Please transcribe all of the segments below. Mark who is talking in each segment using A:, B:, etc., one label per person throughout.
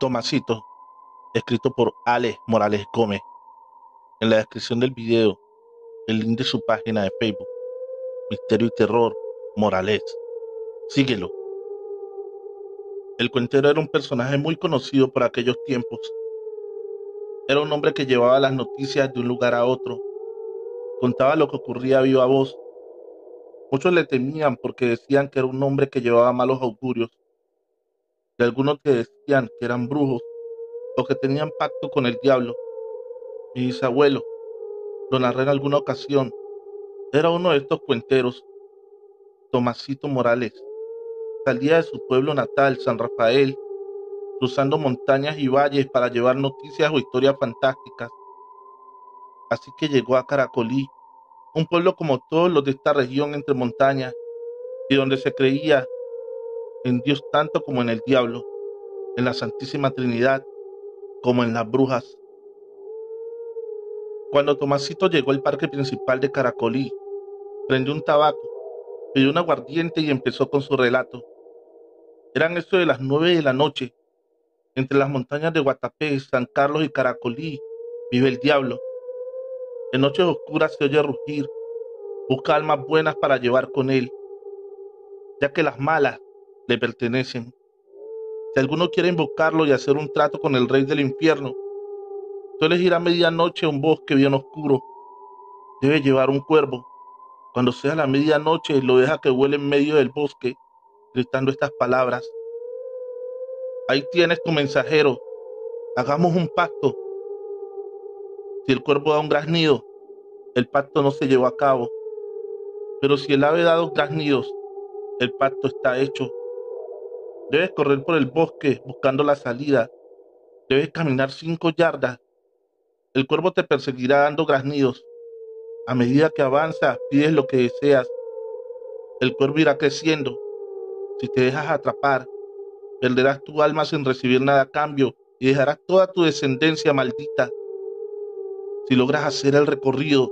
A: Tomasito, escrito por Alex Morales Gómez. En la descripción del video, el link de su página de Facebook, Misterio y Terror Morales. Síguelo. El cuentero era un personaje muy conocido por aquellos tiempos. Era un hombre que llevaba las noticias de un lugar a otro. Contaba lo que ocurría a viva voz. Muchos le temían porque decían que era un hombre que llevaba malos augurios. Y algunos que decían que eran brujos o que tenían pacto con el diablo. Mi bisabuelo, lo narré en alguna ocasión, era uno de estos cuenteros. Tomasito Morales salía de su pueblo natal, San Rafael, cruzando montañas y valles para llevar noticias o historias fantásticas. Así que llegó a Caracolí, un pueblo como todos los de esta región entre montañas, y donde se creía en Dios tanto como en el diablo, en la Santísima Trinidad como en las brujas. Cuando Tomasito llegó al parque principal de Caracolí, prendió un tabaco, pidió un aguardiente y empezó con su relato. Eran eso de las 9 de la noche. Entre las montañas de Guatapé, San Carlos y Caracolí vive el diablo. En noches oscuras se oye rugir. Busca almas buenas para llevar con él, ya que las malas le pertenecen. Si alguno quiere invocarlo y hacer un trato con el rey del infierno, suele ir a medianoche a un bosque bien oscuro. Debe llevar un cuervo. Cuando sea la medianoche, lo deja que vuele en medio del bosque, gritando estas palabras: ahí tienes tu mensajero, hagamos un pacto. Si el cuervo da un graznido, el pacto no se llevó a cabo. Pero si el ave da 2 graznidos, el pacto está hecho. Debes correr por el bosque buscando la salida. Debes caminar 5 yardas. El cuervo te perseguirá dando graznidos. A medida que avanzas, pides lo que deseas. El cuervo irá creciendo. Si te dejas atrapar, perderás tu alma sin recibir nada a cambio y dejarás toda tu descendencia maldita. Si logras hacer el recorrido,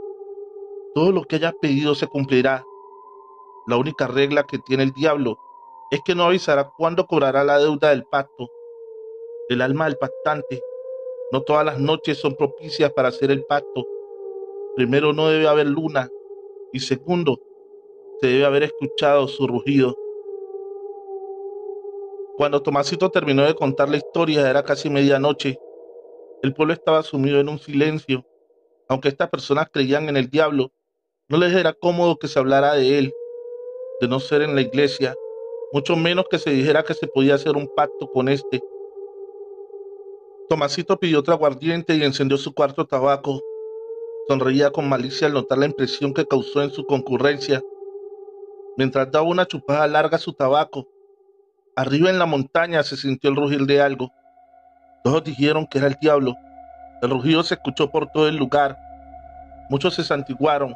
A: todo lo que hayas pedido se cumplirá. La única regla que tiene el diablo es que no avisará cuándo cobrará la deuda del pacto. El alma del pactante, no todas las noches son propicias para hacer el pacto. Primero, no debe haber luna, y segundo, se debe haber escuchado su rugido. Cuando Tomasito terminó de contar la historia, era casi medianoche. El pueblo estaba sumido en un silencio. Aunque estas personas creían en el diablo, no les era cómodo que se hablara de él, de no ser en la iglesia, mucho menos que se dijera que se podía hacer un pacto con este. Tomasito pidió otro aguardiente y encendió su cuarto tabaco. Sonreía con malicia al notar la impresión que causó en su concurrencia. Mientras daba una chupada larga a su tabaco, arriba en la montaña se sintió el rugir de algo. Todos dijeron que era el diablo. El rugido se escuchó por todo el lugar. Muchos se santiguaron,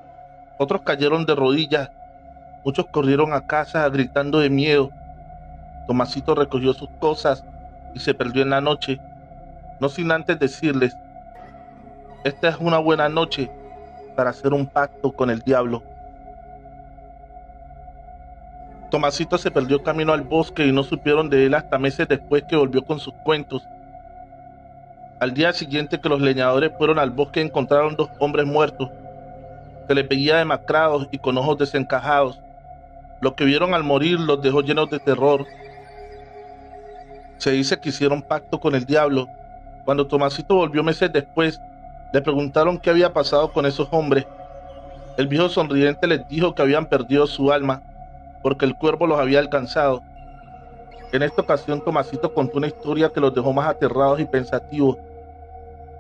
A: otros cayeron de rodillas, muchos corrieron a casa gritando de miedo. Tomasito recogió sus cosas y se perdió en la noche, no sin antes decirles: esta es una buena noche para hacer un pacto con el diablo. Tomasito se perdió camino al bosque y no supieron de él hasta meses después que volvió con sus cuentos. Al día siguiente que los leñadores fueron al bosque, encontraron 2 hombres muertos. Se les veía demacrados y con ojos desencajados. Lo que vieron al morir los dejó llenos de terror. Se dice que hicieron pacto con el diablo. Cuando Tomasito volvió meses después, le preguntaron qué había pasado con esos hombres. El viejo sonriente les dijo que habían perdido su alma, porque el cuervo los había alcanzado. En esta ocasión, Tomasito contó una historia que los dejó más aterrados y pensativos.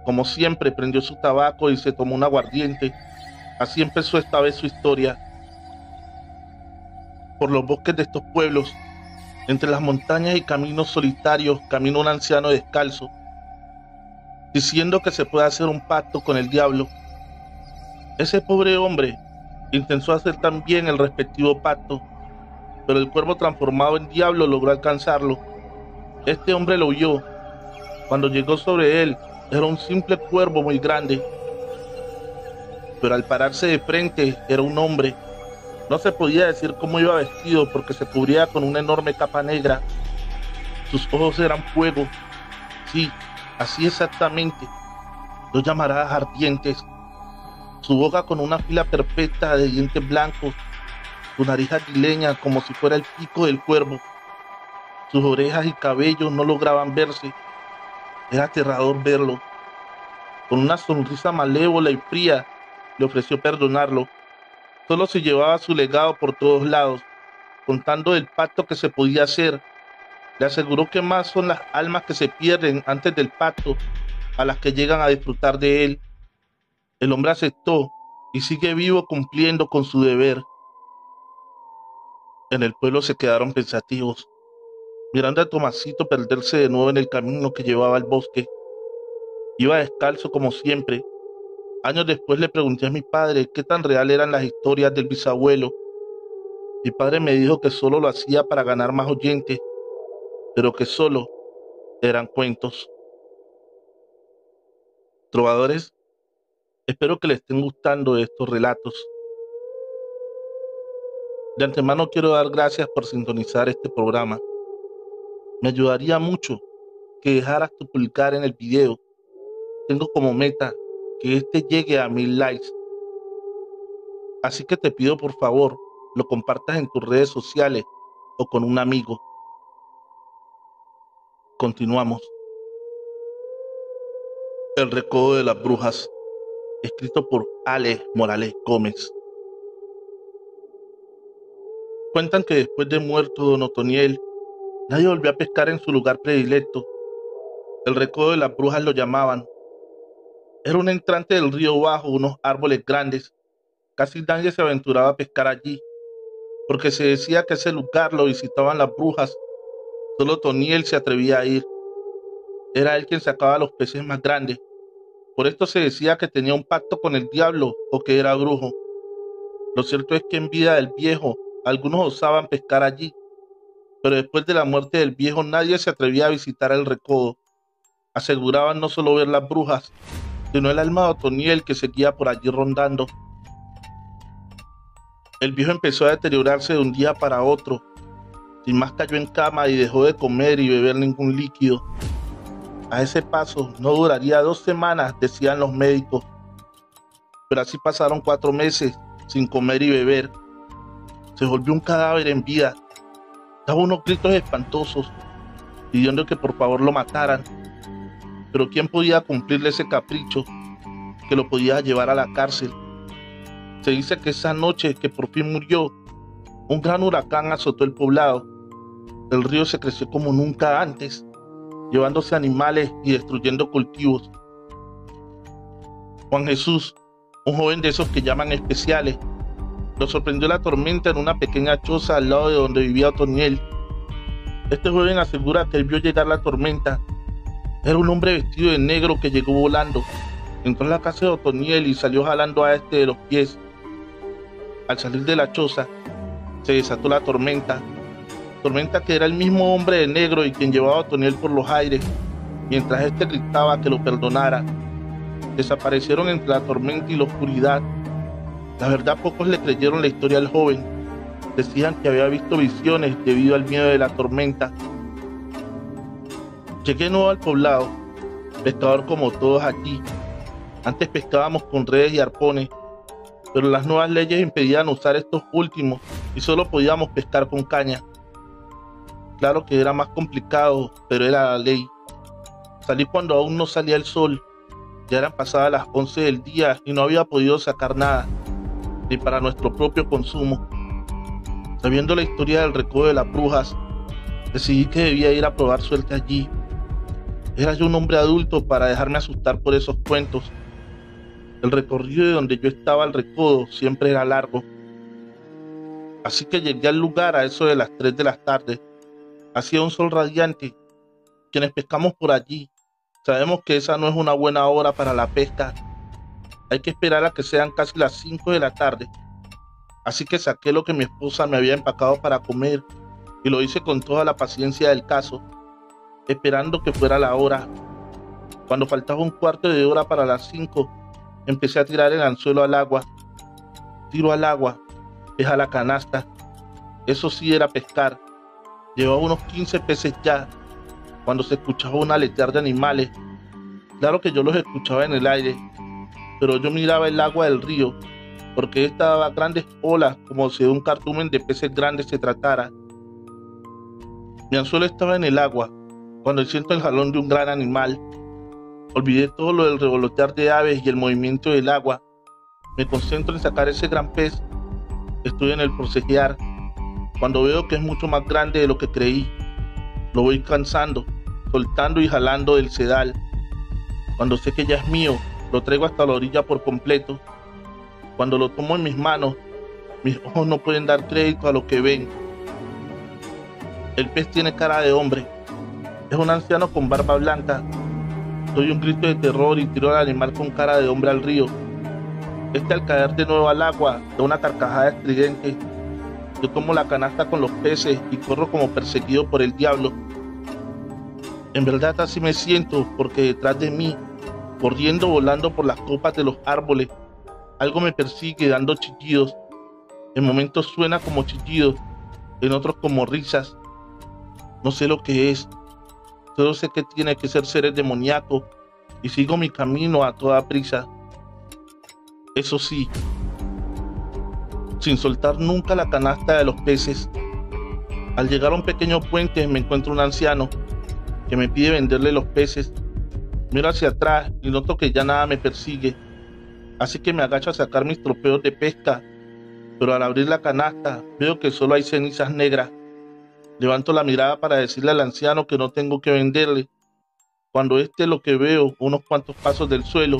A: Como siempre, prendió su tabaco y se tomó un aguardiente. Así empezó esta vez su historia. Por los bosques de estos pueblos, entre las montañas y caminos solitarios, camina un anciano descalzo, diciendo que se puede hacer un pacto con el diablo. Ese pobre hombre intentó hacer también el respectivo pacto, pero el cuervo transformado en diablo logró alcanzarlo. Este hombre lo huyó. Cuando llegó sobre él, era un simple cuervo muy grande. pero al pararse de frente era un hombre. No se podía decir cómo iba vestido porque se cubría con una enorme capa negra. Sus ojos eran fuego. Sí, así exactamente. Dos llamaradas ardientes. Su boca con una fila perfecta de dientes blancos. Su nariz aguileña como si fuera el pico del cuervo. Sus orejas y cabellos no lograban verse. Era aterrador verlo. Con una sonrisa malévola y fría, le ofreció perdonarlo. Solo se llevaba su legado por todos lados, contando del pacto que se podía hacer. Le aseguró que más son las almas que se pierden antes del pacto a las que llegan a disfrutar de él. El hombre aceptó y sigue vivo cumpliendo con su deber. En el pueblo se quedaron pensativos, mirando a Tomasito perderse de nuevo en el camino que llevaba al bosque. Iba descalzo como siempre. Años después le pregunté a mi padre qué tan real eran las historias del bisabuelo. Mi padre me dijo que solo lo hacía para ganar más oyentes, pero que solo eran cuentos. Trovadores, espero que les estén gustando estos relatos. De antemano quiero dar gracias por sintonizar este programa. Me ayudaría mucho que dejaras tu pulgar en el video. Tengo como meta que este llegue a 1000 likes. Así que te pido por favor, lo compartas en tus redes sociales o con un amigo. Continuamos. El recodo de las brujas, escrito por Ale Morales Gómez. Cuentan que después de muerto don Otoniel, nadie volvió a pescar en su lugar predilecto. El recodo de las brujas lo llamaban. Era un entrante del río bajo unos árboles grandes. Casi nadie se aventuraba a pescar allí, porque se decía que ese lugar lo visitaban las brujas. Solo Otoniel se atrevía a ir. Era él quien sacaba los peces más grandes. Por esto se decía que tenía un pacto con el diablo o que era brujo. Lo cierto es que en vida del viejo, algunos osaban pescar allí, pero después de la muerte del viejo nadie se atrevía a visitar el recodo. Aseguraban no solo ver las brujas, sino el alma de Otoniel que seguía por allí rondando. El viejo empezó a deteriorarse de un día para otro. Sin más cayó en cama y dejó de comer y beber ningún líquido. A ese paso no duraría 2 semanas, decían los médicos. Pero así pasaron 4 meses sin comer y beber. Se volvió un cadáver en vida. Daba unos gritos espantosos, pidiendo que por favor lo mataran. Pero ¿quién podía cumplirle ese capricho que lo podía llevar a la cárcel? Se dice que esa noche que por fin murió, un gran huracán azotó el poblado. El río se creció como nunca antes, llevándose animales y destruyendo cultivos. Juan Jesús, un joven de esos que llaman especiales, lo sorprendió la tormenta en una pequeña choza al lado de donde vivía Otoniel. Este joven asegura que él vio llegar la tormenta. Era un hombre vestido de negro que llegó volando. Entró en la casa de Otoniel y salió jalando a este de los pies. Al salir de la choza, se desató la tormenta. Tormenta que era el mismo hombre de negro y quien llevaba a Otoniel por los aires, mientras este gritaba que lo perdonara. Desaparecieron entre la tormenta y la oscuridad. La verdad, pocos le creyeron la historia al joven. Decían que había visto visiones debido al miedo de la tormenta. Llegué nuevo al poblado, pescador como todos aquí. Antes pescábamos con redes y arpones, pero las nuevas leyes impedían usar estos últimos y solo podíamos pescar con caña. Claro que era más complicado, pero era la ley. Salí cuando aún no salía el sol. Ya eran pasadas las 11 del día y no había podido sacar nada, ni para nuestro propio consumo. Sabiendo la historia del recodo de las brujas, decidí que debía ir a probar suerte allí. Era yo un hombre adulto para dejarme asustar por esos cuentos. El recorrido de donde yo estaba al recodo siempre era largo. Así que llegué al lugar a eso de las 3 de la tarde. Hacía un sol radiante. Quienes pescamos por allí sabemos que esa no es una buena hora para la pesca. Hay que esperar a que sean casi las 5 de la tarde. Así que saqué lo que mi esposa me había empacado para comer y lo hice con toda la paciencia del caso, esperando que fuera la hora. Cuando faltaba un cuarto de hora para las 5, Empecé a tirar el anzuelo al agua. Tiro al agua, es a la canasta. Eso sí era pescar. Llevaba unos 15 peces ya, cuando se escuchaba un aletear de animales. Claro que yo los escuchaba en el aire, pero yo miraba el agua del río, porque esta daba grandes olas, como si de un cardumen de peces grandes se tratara. Mi anzuelo estaba en el agua, cuando siento el jalón de un gran animal. Olvidé todo lo del revolotear de aves y el movimiento del agua. Me concentro en sacar ese gran pez. Estoy en el forcejear, cuando veo que es mucho más grande de lo que creí. Lo voy cansando, soltando y jalando del sedal. Cuando sé que ya es mío, lo traigo hasta la orilla por completo. Cuando lo tomo en mis manos, mis ojos no pueden dar crédito a lo que ven. El pez tiene cara de hombre. Es un anciano con barba blanca. Doy un grito de terror y tiro al animal con cara de hombre al río. Al caer de nuevo al agua, da una carcajada estridente. Yo tomo la canasta con los peces y corro como perseguido por el diablo. En verdad así me siento, porque detrás de mí, corriendo, volando por las copas de los árboles, algo me persigue dando chillidos. En momentos suena como chillidos, en otros como risas. No sé lo que es, solo sé que tiene que ser seres demoníacos y sigo mi camino a toda prisa. Eso sí, sin soltar nunca la canasta de los peces. Al llegar a un pequeño puente me encuentro un anciano que me pide venderle los peces. Miro hacia atrás y noto que ya nada me persigue, así que me agacho a sacar mis tropeos de pesca, pero al abrir la canasta veo que solo hay cenizas negras. Levanto la mirada para decirle al anciano que no tengo que venderle, cuando lo que veo, unos cuantos pasos del suelo,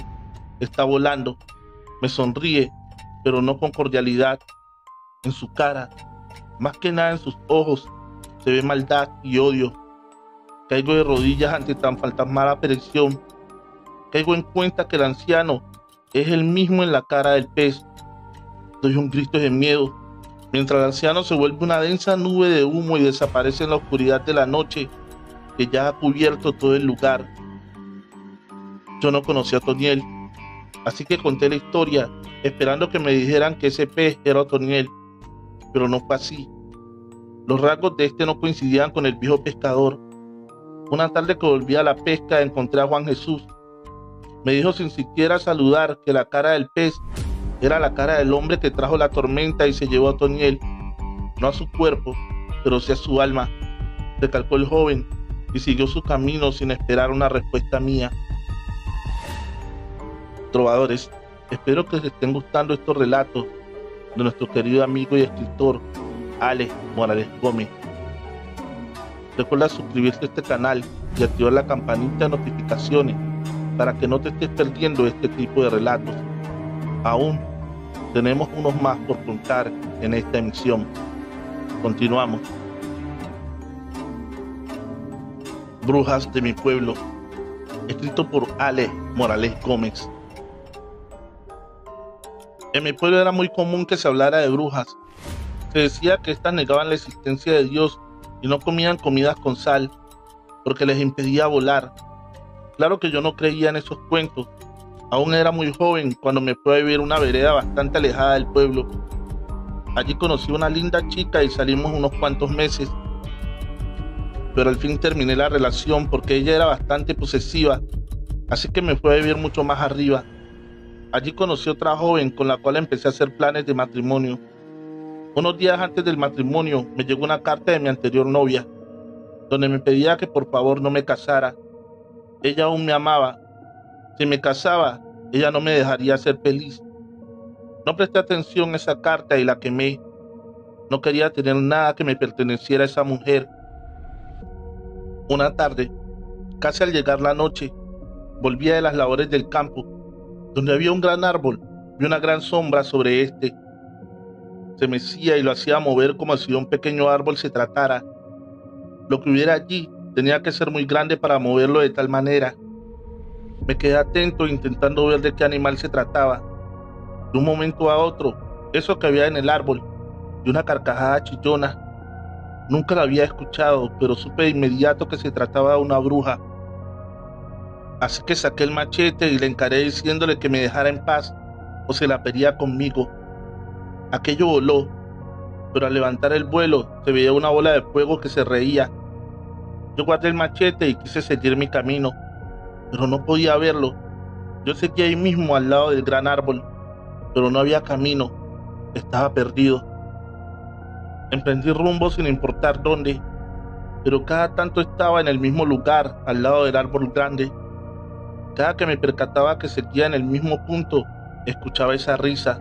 A: está volando. Me sonríe, pero no con cordialidad. En su cara, más que nada en sus ojos, se ve maldad y odio. Caigo de rodillas ante tan fantasmal aparición. Caigo en cuenta que el anciano es el mismo en la cara del pez. Doy un grito de miedo, mientras el anciano se vuelve una densa nube de humo y desaparece en la oscuridad de la noche que ya ha cubierto todo el lugar. Yo no conocía a Otoniel, así que conté la historia, esperando que me dijeran que ese pez era Otoniel, pero no fue así. Los rasgos de no coincidían con el viejo pescador. Una tarde que volví a la pesca encontré a Juan Jesús. Me dijo sin siquiera saludar que la cara del pez era la cara del hombre que trajo la tormenta y se llevó a Otoniel, no a su cuerpo, pero sí a su alma, recalcó el joven y siguió su camino sin esperar una respuesta mía. Trovadores, espero que les estén gustando estos relatos de nuestro querido amigo y escritor Alex Morales Gómez. Recuerda suscribirte a este canal y activar la campanita de notificaciones para que no te estés perdiendo este tipo de relatos. Aún tenemos unos más por contar en esta emisión. Continuamos. Brujas de mi pueblo, escrito por Alex Morales Gómez. En mi pueblo era muy común que se hablara de brujas. Se decía que éstas negaban la existencia de Dios y no comían comidas con sal, porque les impedía volar. Claro que yo no creía en esos cuentos. Aún era muy joven cuando me fui a vivir una vereda bastante alejada del pueblo. Allí conocí a una linda chica y salimos unos cuantos meses. Pero al fin terminé la relación porque ella era bastante posesiva, así que me fui a vivir mucho más arriba. Allí conocí a otra joven con la cual empecé a hacer planes de matrimonio. Unos días antes del matrimonio me llegó una carta de mi anterior novia, donde me pedía que por favor no me casara. Ella aún me amaba. Si me casaba, ella no me dejaría ser feliz. No presté atención a esa carta y la quemé. No quería tener nada que me perteneciera a esa mujer. Una tarde, casi al llegar la noche, volvía de las labores del campo, donde había un gran árbol y una gran sombra sobre este. Se mecía y lo hacía mover como si de un pequeño árbol se tratara. Lo que hubiera allí tenía que ser muy grande para moverlo de tal manera. Me quedé atento intentando ver de qué animal se trataba. De un momento a otro, eso que había en el árbol, y una carcajada chillona. Nunca la había escuchado, pero supe de inmediato que se trataba de una bruja. Así que saqué el machete y le encaré diciéndole que me dejara en paz o se la pedía conmigo. Aquello voló, pero al levantar el vuelo se veía una bola de fuego que se reía. Yo guardé el machete y quise seguir mi camino, pero no podía verlo. Yo seguía ahí mismo al lado del gran árbol, pero no había camino, estaba perdido. Emprendí rumbo sin importar dónde, pero cada tanto estaba en el mismo lugar, al lado del árbol grande. Cada que me percataba que seguía en el mismo punto, escuchaba esa risa.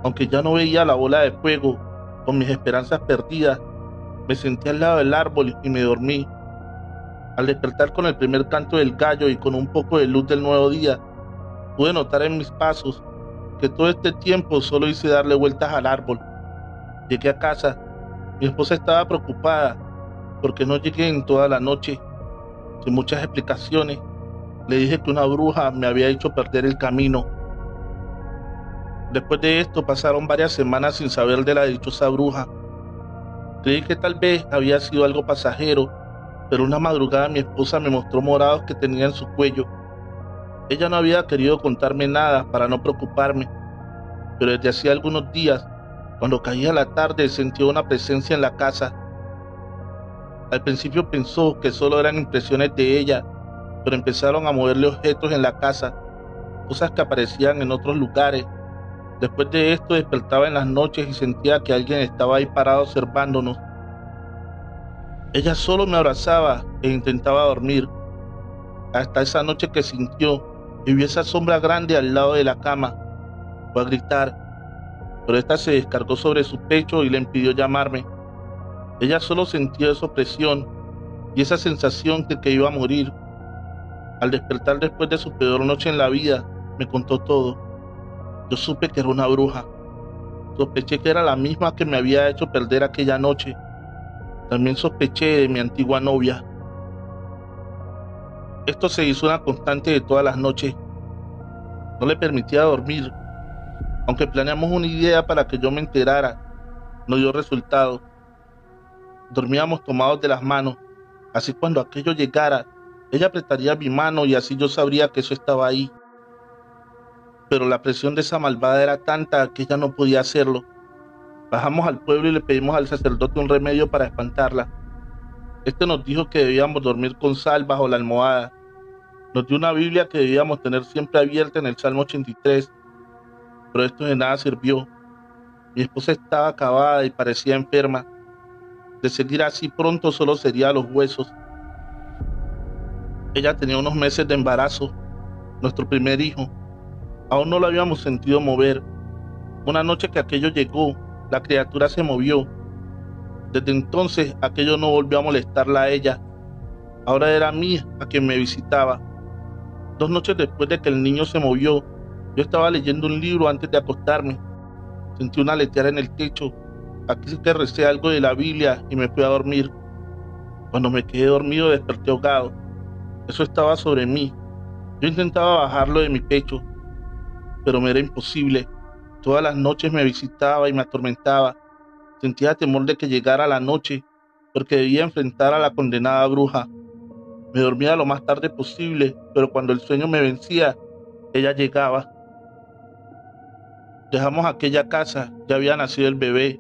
A: Aunque ya no veía la bola de fuego, con mis esperanzas perdidas, me senté al lado del árbol y me dormí. Al despertar con el primer canto del gallo y con un poco de luz del nuevo día, pude notar en mis pasos que todo este tiempo solo hice darle vueltas al árbol. Llegué a casa. Mi esposa estaba preocupada porque no llegué en toda la noche. Sin muchas explicaciones, le dije que una bruja me había hecho perder el camino. Después de esto pasaron varias semanas sin saber de la dichosa bruja. Creí que tal vez había sido algo pasajero, pero una madrugada mi esposa me mostró morados que tenía en su cuello. Ella no había querido contarme nada para no preocuparme, pero desde hacía algunos días, cuando caía la tarde, sentía una presencia en la casa. Al principio pensó que solo eran impresiones de ella, pero empezaron a moverle objetos en la casa, cosas que aparecían en otros lugares. Después de esto despertaba en las noches y sentía que alguien estaba ahí parado observándonos. Ella solo me abrazaba e intentaba dormir, hasta esa noche que sintió y vio esa sombra grande al lado de la cama. Fue a gritar, pero esta se descargó sobre su pecho y le impidió llamarme. Ella solo sentía esa opresión y esa sensación de que iba a morir. Al despertar después de su peor noche en la vida, me contó todo. Yo supe que era una bruja. Sospeché que era la misma que me había hecho perder aquella noche. También sospeché de mi antigua novia. Esto se hizo una constante de todas las noches. No le permitía dormir. Aunque planeamos una idea para que yo me enterara, no dio resultado. Dormíamos tomados de las manos. Así cuando aquello llegara, ella apretaría mi mano y así yo sabría que eso estaba ahí. Pero la presión de esa malvada era tanta que ella no podía hacerlo. Bajamos al pueblo y le pedimos al sacerdote un remedio para espantarla. Este nos dijo que debíamos dormir con sal bajo la almohada. Nos dio una Biblia que debíamos tener siempre abierta en el Salmo 83, pero esto de nada sirvió. Mi esposa estaba acabada y parecía enferma. De seguir así pronto solo sería a los huesos. Ella tenía unos meses de embarazo, nuestro primer hijo. Aún no lo habíamos sentido mover. Una noche que aquello llegó, la criatura se movió. Desde entonces aquello no volvió a molestarla a ella. Ahora era a mí a quien me visitaba. 2 noches después de que el niño se movió, yo estaba leyendo un libro antes de acostarme. Sentí una aletear en el techo. Aquí sí que recé algo de la Biblia y me fui a dormir. Cuando me quedé dormido desperté ahogado. Eso estaba sobre mí. Yo intentaba bajarlo de mi pecho, pero me era imposible. Todas las noches me visitaba y me atormentaba. Sentía temor de que llegara la noche, porque debía enfrentar a la condenada bruja. Me dormía lo más tarde posible, pero cuando el sueño me vencía, ella llegaba. Dejamos aquella casa, ya había nacido el bebé.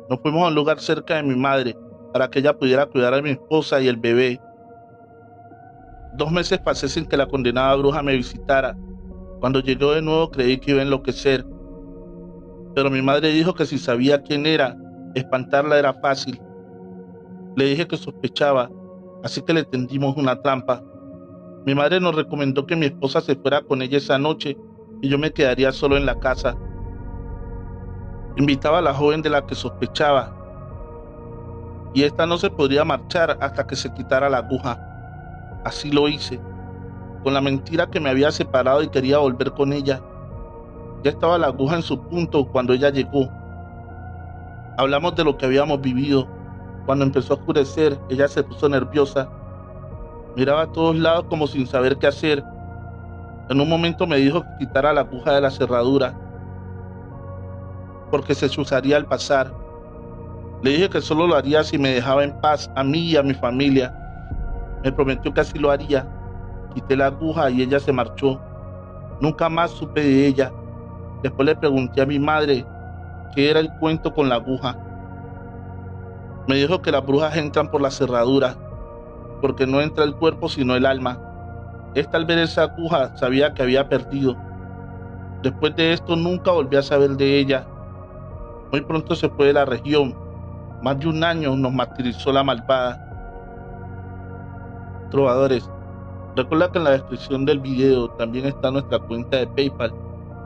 A: Nos fuimos a un lugar cerca de mi madre, para que ella pudiera cuidar a mi esposa y el bebé. 2 meses pasé sin que la condenada bruja me visitara. Cuando llegó de nuevo creí que iba a enloquecer. Pero mi madre dijo que si sabía quién era, espantarla era fácil. Le dije que sospechaba, así que le tendimos una trampa. Mi madre nos recomendó que mi esposa se fuera con ella esa noche y yo me quedaría solo en la casa. Invitaba a la joven de la que sospechaba, y esta no se podría marchar hasta que se quitara la aguja. Así lo hice, con la mentira que me había separado y quería volver con ella. Ya estaba la aguja en su punto cuando ella llegó. Hablamos de lo que habíamos vivido. Cuando empezó a oscurecer, ella se puso nerviosa. Miraba a todos lados como sin saber qué hacer. En un momento me dijo que quitara la aguja de la cerradura, porque se chuzaría al pasar. Le dije que solo lo haría si me dejaba en paz a mí y a mi familia. Me prometió que así lo haría. quité la aguja y ella se marchó. Nunca más supe de ella. Después le pregunté a mi madre qué era el cuento con la aguja. Me dijo que las brujas entran por la cerradura, porque no entra el cuerpo sino el alma. Esta, al ver esa aguja, sabía que había perdido. Después de esto nunca volví a saber de ella. Muy pronto se fue de la región. Más de un año nos martirizó la malvada. Trovadores, recuerda que en la descripción del video también está nuestra cuenta de PayPal,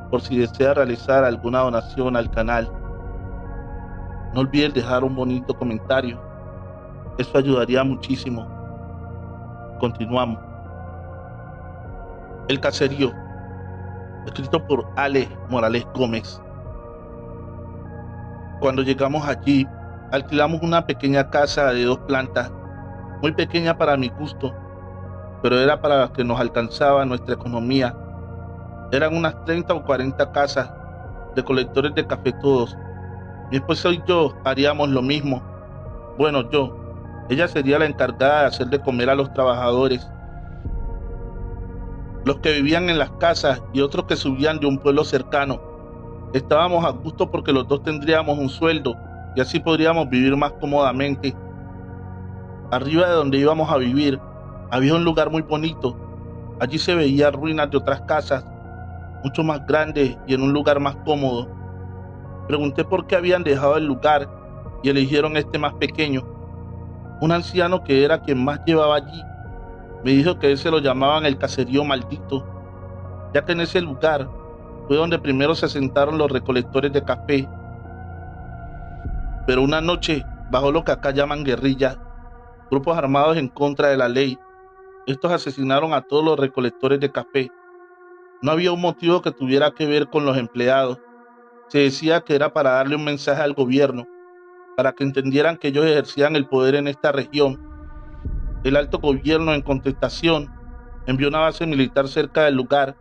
A: por si desea realizar alguna donación al canal. No olvides dejar un bonito comentario. Eso ayudaría muchísimo. Continuamos. El caserío, escrito por Ale Morales Gómez. Cuando llegamos allí, alquilamos una pequeña casa de 2 plantas, muy pequeña para mi gusto, pero era para la que nos alcanzaba nuestra economía. Eran unas 30 o 40 casas, de colectores de café todos. Mi esposa y yo haríamos lo mismo. Bueno, ella sería la encargada de hacer de comer a los trabajadores, los que vivían en las casas y otros que subían de un pueblo cercano. Estábamos a gusto porque los dos tendríamos un sueldo y así podríamos vivir más cómodamente. Arriba de donde íbamos a vivir había un lugar muy bonito. Allí se veían ruinas de otras casas, mucho más grandes y en un lugar más cómodo. Pregunté por qué habían dejado el lugar y eligieron este más pequeño. Un anciano que era quien más llevaba allí me dijo que ese lo llamaban el caserío maldito, ya que en ese lugar fue donde primero se asentaron los recolectores de café. Pero una noche bajó lo que acá llaman guerrilla, grupos armados en contra de la ley. Estos asesinaron a todos los recolectores de café. No había un motivo que tuviera que ver con los empleados. Se decía que era para darle un mensaje al gobierno, para que entendieran que ellos ejercían el poder en esta región. El alto gobierno, en contestación, envió una base militar cerca del lugar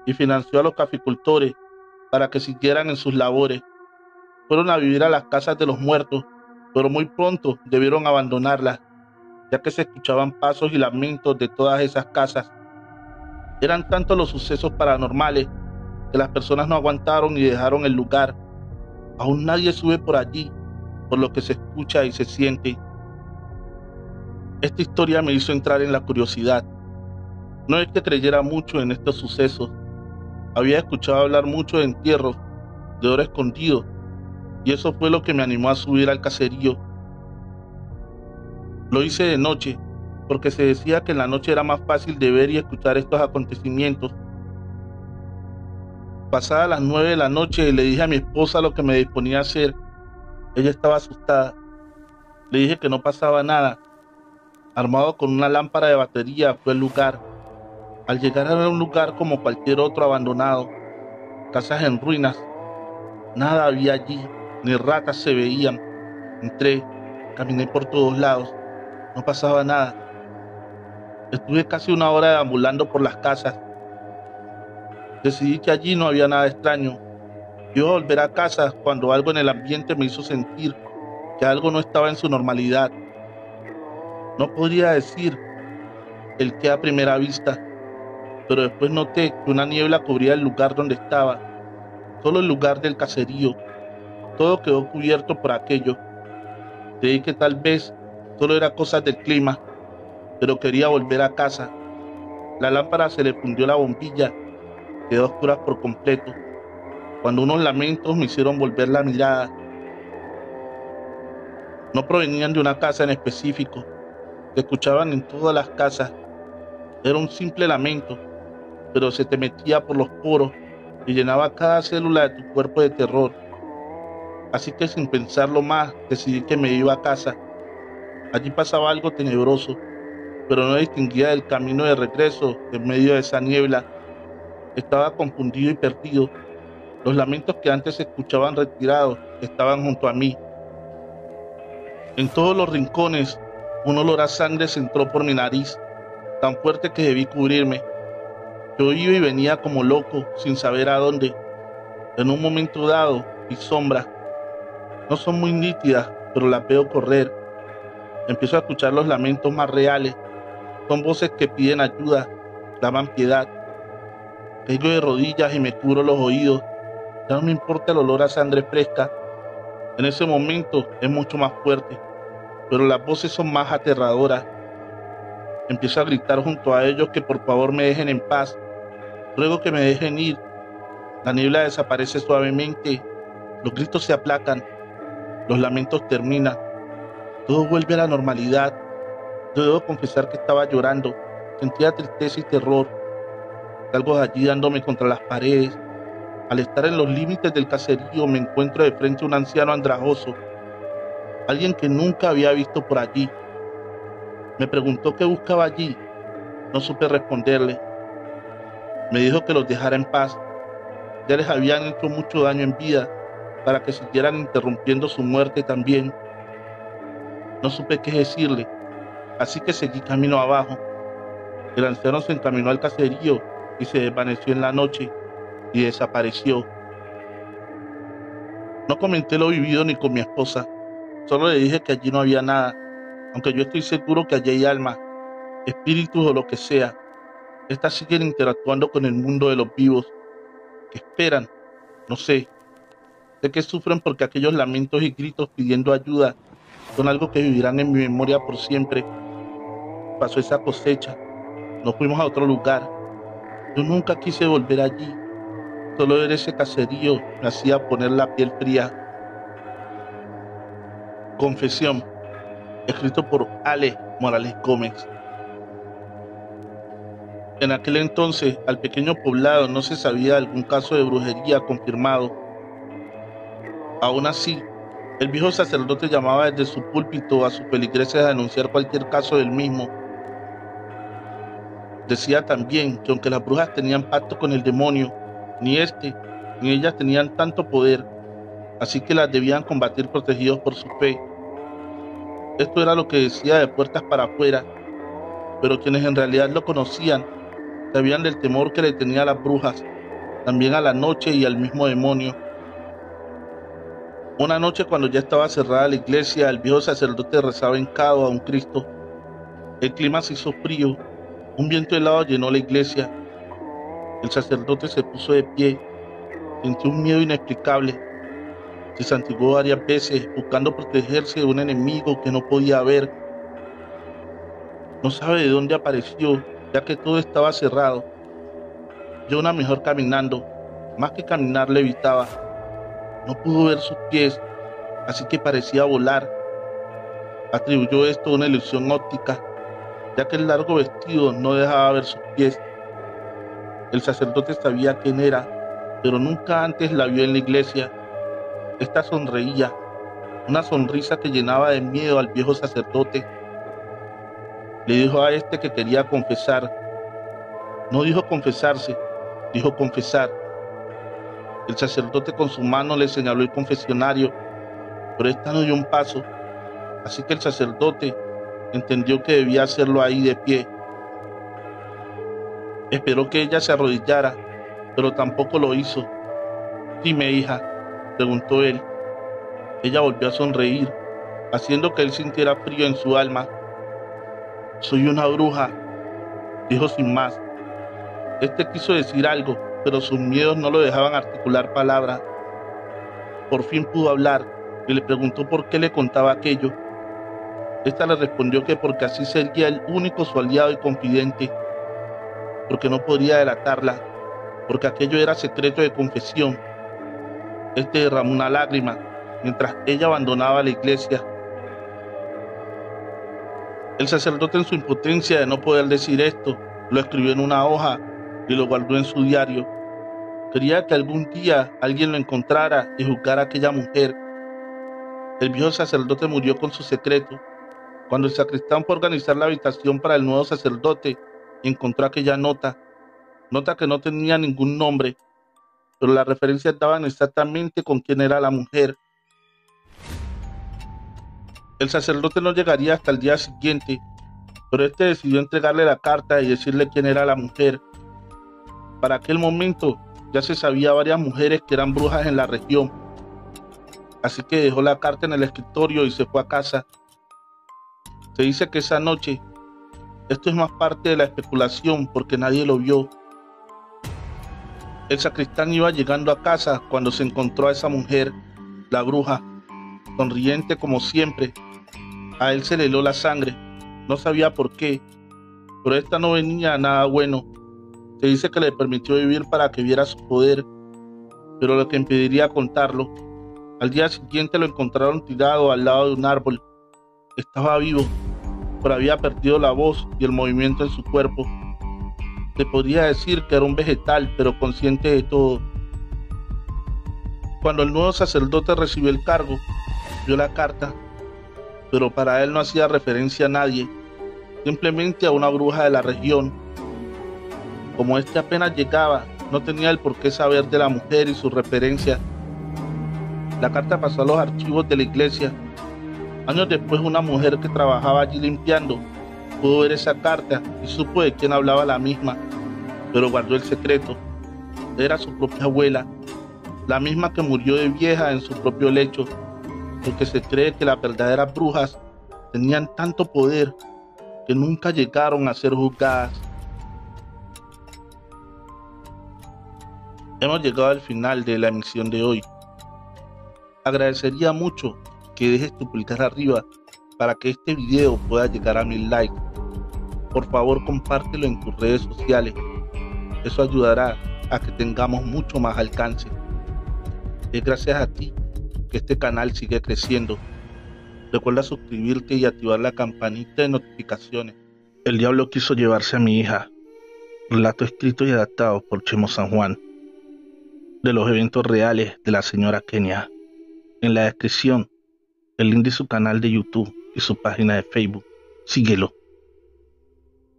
A: y financió a los caficultores para que siguieran en sus labores. Fueron a vivir a las casas de los muertos, pero muy pronto debieron abandonarlas, ya que se escuchaban pasos y lamentos de todas esas casas. Eran tantos los sucesos paranormales que las personas no aguantaron y dejaron el lugar. Aún nadie sube por allí, por lo que se escucha y se siente. Esta historia me hizo entrar en la curiosidad. No es que creyera mucho en estos sucesos. Había escuchado hablar mucho de entierros, de oro escondido, y eso fue lo que me animó a subir al caserío. Lo hice de noche, porque se decía que en la noche era más fácil de ver y escuchar estos acontecimientos. Pasadas las 9 de la noche le dije a mi esposa lo que me disponía a hacer. Ella estaba asustada. Le dije que no pasaba nada. Armado con una lámpara de batería fue al lugar. Al llegar era un lugar como cualquier otro abandonado, casas en ruinas. Nada había allí, ni ratas se veían. Entré, caminé por todos lados, no pasaba nada. Estuve casi 1 hora deambulando por las casas. Decidí que allí no había nada extraño. Iba a volver a casa cuando algo en el ambiente me hizo sentir que algo no estaba en su normalidad. No podría decir el qué a primera vista, pero después noté que una niebla cubría el lugar donde estaba, solo el lugar del caserío. Todo quedó cubierto por aquello. Creí que tal vez solo era cosas del clima, pero quería volver a casa. La lámpara se le fundió la bombilla, quedó a oscuras por completo, cuando unos lamentos me hicieron volver la mirada. No provenían de una casa en específico, se escuchaban en todas las casas. Era un simple lamento, pero se te metía por los poros y llenaba cada célula de tu cuerpo de terror. Así que sin pensarlo más, decidí que me iba a casa. Allí pasaba algo tenebroso, pero no distinguía el camino de regreso en medio de esa niebla. Estaba confundido y perdido. Los lamentos que antes se escuchaban retirados estaban junto a mí. En todos los rincones, un olor a sangre se entró por mi nariz, tan fuerte que debí cubrirme. Yo iba y venía como loco, sin saber a dónde. En un momento dado, vi sombras. No son muy nítidas, pero las veo correr. Empiezo a escuchar los lamentos más reales. Son voces que piden ayuda, claman piedad. Caigo de rodillas y me cubro los oídos. Ya no me importa el olor a sangre fresca. En ese momento es mucho más fuerte, pero las voces son más aterradoras. Empiezo a gritar junto a ellos que por favor me dejen en paz. Ruego que me dejen ir. La niebla desaparece suavemente. Los gritos se aplacan. Los lamentos terminan. Todo vuelve a la normalidad. Yo debo confesar que estaba llorando. Sentía tristeza y terror. Salgo de allí dándome contra las paredes. Al estar en los límites del caserío me encuentro de frente a un anciano andrajoso, alguien que nunca había visto por allí. Me preguntó qué buscaba allí. No supe responderle. Me dijo que los dejara en paz. Ya les habían hecho mucho daño en vida para que siguieran interrumpiendo su muerte también. No supe qué decirle, así que seguí camino abajo. El anciano se encaminó al caserío y se desvaneció en la noche y desapareció. No comenté lo vivido ni con mi esposa, solo le dije que allí no había nada, aunque yo estoy seguro que allí hay almas, espíritus o lo que sea. Estas siguen interactuando con el mundo de los vivos. ¿Qué esperan? No sé. Sé que sufren porque aquellos lamentos y gritos pidiendo ayuda son algo que vivirán en mi memoria por siempre. Pasó esa cosecha, nos fuimos a otro lugar. Yo nunca quise volver allí. Solo ver ese caserío me hacía poner la piel fría. Confesión, escrito por Ale Morales Gómez. En aquel entonces, al pequeño poblado no se sabía de algún caso de brujería confirmado. Aún así, el viejo sacerdote llamaba desde su púlpito a sus feligreses a denunciar cualquier caso del mismo. Decía también que aunque las brujas tenían pacto con el demonio, ni este ni ellas tenían tanto poder, así que las debían combatir protegidos por su fe. Esto era lo que decía de puertas para afuera, pero quienes en realidad lo conocían sabían del temor que le tenía a las brujas, también a la noche y al mismo demonio. Una noche, cuando ya estaba cerrada la iglesia, el viejo sacerdote rezaba hincado a un Cristo. El clima se hizo frío, un viento helado llenó la iglesia. El sacerdote se puso de pie, sintió un miedo inexplicable. Se santiguó varias veces, buscando protegerse de un enemigo que no podía ver. No sabe de dónde apareció, ya que todo estaba cerrado. Yo una mujer caminando, más que caminar levitaba. No pudo ver sus pies, así que parecía volar. Atribuyó esto a una ilusión óptica, ya que el largo vestido no dejaba ver sus pies. El sacerdote sabía quién era, pero nunca antes la vio en la iglesia. Esta sonreía, una sonrisa que llenaba de miedo al viejo sacerdote. Le dijo a este que quería confesar. No dijo confesarse, dijo confesar. El sacerdote con su mano le señaló el confesionario, pero esta no dio un paso, así que el sacerdote entendió que debía hacerlo ahí de pie. Esperó que ella se arrodillara, pero tampoco lo hizo. «Dime, hija», preguntó él. Ella volvió a sonreír, haciendo que él sintiera frío en su alma. «Soy una bruja», dijo sin más. Este quiso decir algo, pero sus miedos no lo dejaban articular palabra. Por fin pudo hablar y le preguntó por qué le contaba aquello. Esta le respondió que porque así sería el único su aliado y confidente, porque no podía delatarla, porque aquello era secreto de confesión. Este derramó una lágrima mientras ella abandonaba la iglesia. El sacerdote, en su impotencia de no poder decir esto, lo escribió en una hoja y lo guardó en su diario. Quería que algún día alguien lo encontrara y juzgara a aquella mujer. El viejo sacerdote murió con su secreto. Cuando el sacristán fue a organizar la habitación para el nuevo sacerdote, encontró aquella nota que no tenía ningún nombre, pero las referencias daban exactamente con quién era la mujer. El sacerdote no llegaría hasta el día siguiente, pero este decidió entregarle la carta y decirle quién era la mujer. Para aquel momento ya se sabía varias mujeres que eran brujas en la región, así que dejó la carta en el escritorio y se fue a casa. Se dice que esa noche Esto es más parte de la especulación porque nadie lo vio. El sacristán iba llegando a casa cuando se encontró a esa mujer, la bruja, sonriente como siempre. A él se le heló la sangre, no sabía por qué, pero esta no venía a nada bueno. Se dice que le permitió vivir para que viera su poder, pero lo que impediría contarlo. Al día siguiente lo encontraron tirado al lado de un árbol. Estaba vivo, pero había perdido la voz y el movimiento en su cuerpo. Se podría decir que era un vegetal, pero consciente de todo. Cuando el nuevo sacerdote recibió el cargo, vio la carta, pero para él no hacía referencia a nadie, simplemente a una bruja de la región. Como este apenas llegaba, no tenía el por qué saber de la mujer y su referencia. La carta pasó a los archivos de la iglesia. Años después, una mujer que trabajaba allí limpiando pudo ver esa carta y supo de quién hablaba la misma, pero guardó el secreto. Era su propia abuela, la misma que murió de vieja en su propio lecho, porque se cree que las verdaderas brujas tenían tanto poder que nunca llegaron a ser juzgadas. Hemos llegado al final de la emisión de hoy. Agradecería mucho que dejes tu pulgar arriba para que este video pueda llegar a 1000 likes. Por favor, compártelo en tus redes sociales. Eso ayudará a que tengamos mucho más alcance. Es gracias a ti que este canal sigue creciendo. Recuerda suscribirte y activar la campanita de notificaciones. El diablo quiso llevarse a mi hija. Relato escrito y adaptado por Chemo San Juan. De los eventos reales de la señora Kenia. En la descripción, el link de su canal de YouTube y su página de Facebook. Síguelo.